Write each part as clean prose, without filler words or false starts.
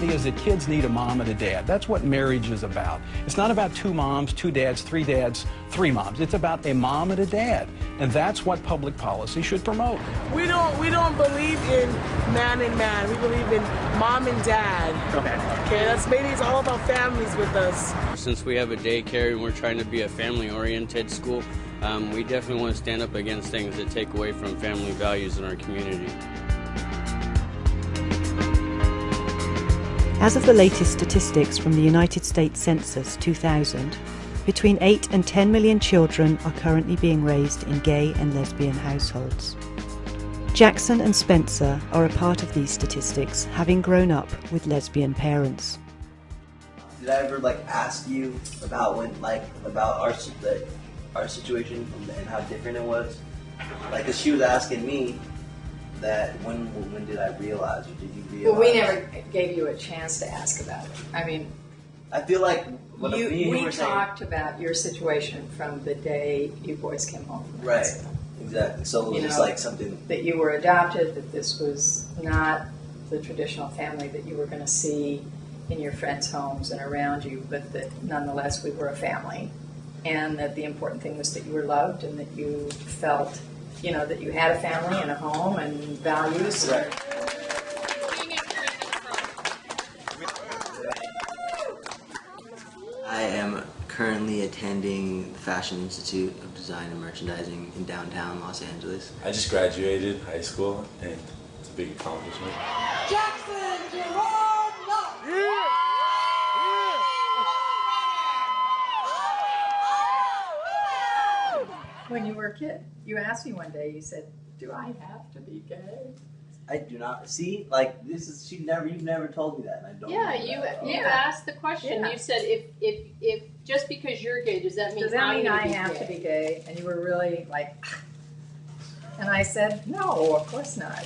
reality is that kids need a mom and a dad. That's what marriage is about. It's not about two moms, two dads, three moms. It's about a mom and a dad. And that's what public policy should promote. We don't believe in man and man. We believe in mom and dad. Okay, that's maybe it's all about families with us. Since we have a daycare and we're trying to be a family-oriented school, we definitely want to stand up against things that take away from family values in our community. As of the latest statistics from the United States Census 2000, between 8 and 10 million children are currently being raised in gay and lesbian households. Jackson and Spencer are a part of these statistics, having grown up with lesbian parents. Did I ever ask you about our situation and how different it was? Cause she was asking me that when did I realize, or did you realize? Well, we never gave you a chance to ask about it. I mean, I feel like we talked about your situation from the day you boys came home from right, hospital. Exactly. So it was just something that you were adopted, that this was not the traditional family that you were going to see in your friends' homes and around you, but that nonetheless we were a family, and that the important thing was that you were loved and that you felt, that you had a family and a home and values. Right. I am currently attending the Fashion Institute of Design and Merchandising in downtown Los Angeles. I just graduated high school, and it's a big accomplishment. Jackson, Jerome, yeah. When you were a kid, you asked me one day, you said, "Do I have to be gay?" I do not. See, you've never told me that, and I don't. Yeah, you asked the question. Yeah. You said, if just because you're gay, does that mean I have to be gay? And you were really like, and I said, no, of course not.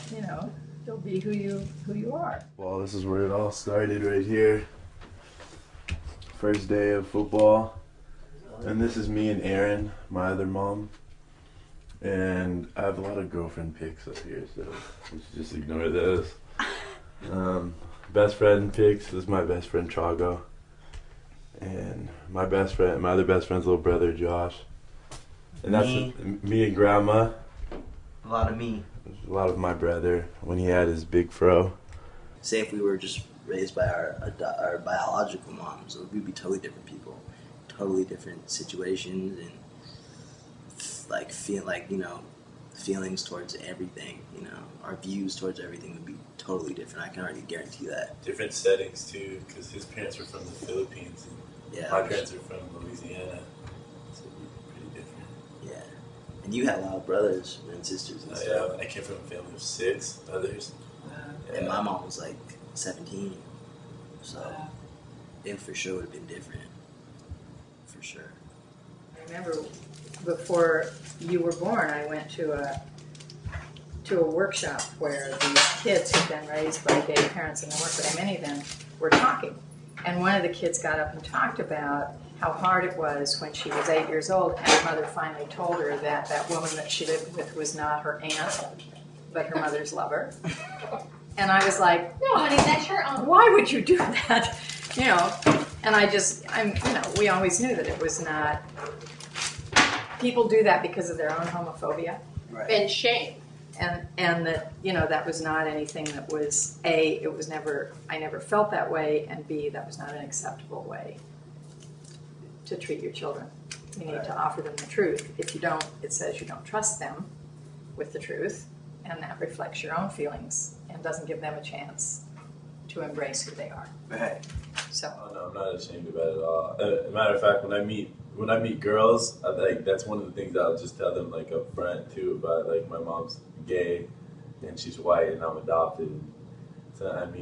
You'll be who you are. Well, this is where it all started right here. First day of football. And this is me and Erin, my other mom. And I have a lot of girlfriend pics up here, so we should just ignore those. Best friend pics, this is my best friend Chago. And my other best friend's little brother Josh. And that's me and Grandma. A lot of me. A lot of my brother when he had his big fro. Say if we were just raised by our biological moms, we'd be totally different people. Totally different situations and feelings towards everything, our views towards everything would be totally different. I can already guarantee that. Different settings too, because his parents were from the Philippines and my parents are from Louisiana, so it'd be pretty different. Yeah, and you had a lot of brothers and sisters and stuff. Yeah, I came from a family of 6 others. And my mom was 17, so it for sure would have been different. For sure. I remember before you were born, I went to a workshop where these kids who'd been raised by gay parents, and there weren't very many of them, were talking. And one of the kids got up and talked about how hard it was when she was 8 years old, and her mother finally told her that that woman that she lived with was not her aunt, but her mother's lover. And I was like, no, honey, that's your aunt. Why would you do that? And we always knew that it was not, people do that because of their own homophobia. Right. And shame. And that, that was not anything that was, A, I never felt that way, and B, that was not an acceptable way to treat your children. You need to offer them the truth. If you don't, it says you don't trust them with the truth, and that reflects your own feelings and doesn't give them a chance to embrace who they are. Right. So. Oh, no, I'm not ashamed about it at all. As a matter of fact, when I meet girls, that's one of the things I'll just tell them up front too about my mom's gay and she's white and I'm adopted. So I've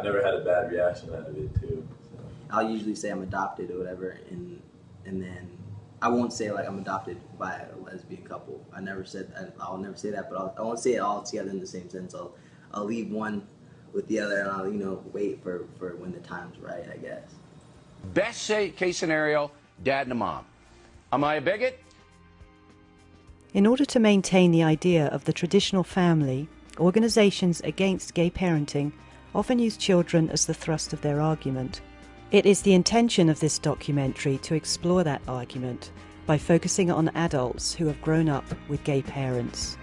never had a bad reaction out of it too. So. I'll usually say I'm adopted or whatever, and then I won't say I'm adopted by a lesbian couple. I'll never say that, but I won't say it all together in the same sense. I'll leave one with the other, and I'll wait for when the time's right, I guess. Best case scenario, dad and a mom. Am I a bigot? In order to maintain the idea of the traditional family, organisations against gay parenting often use children as the thrust of their argument. It is the intention of this documentary to explore that argument by focusing on adults who have grown up with gay parents.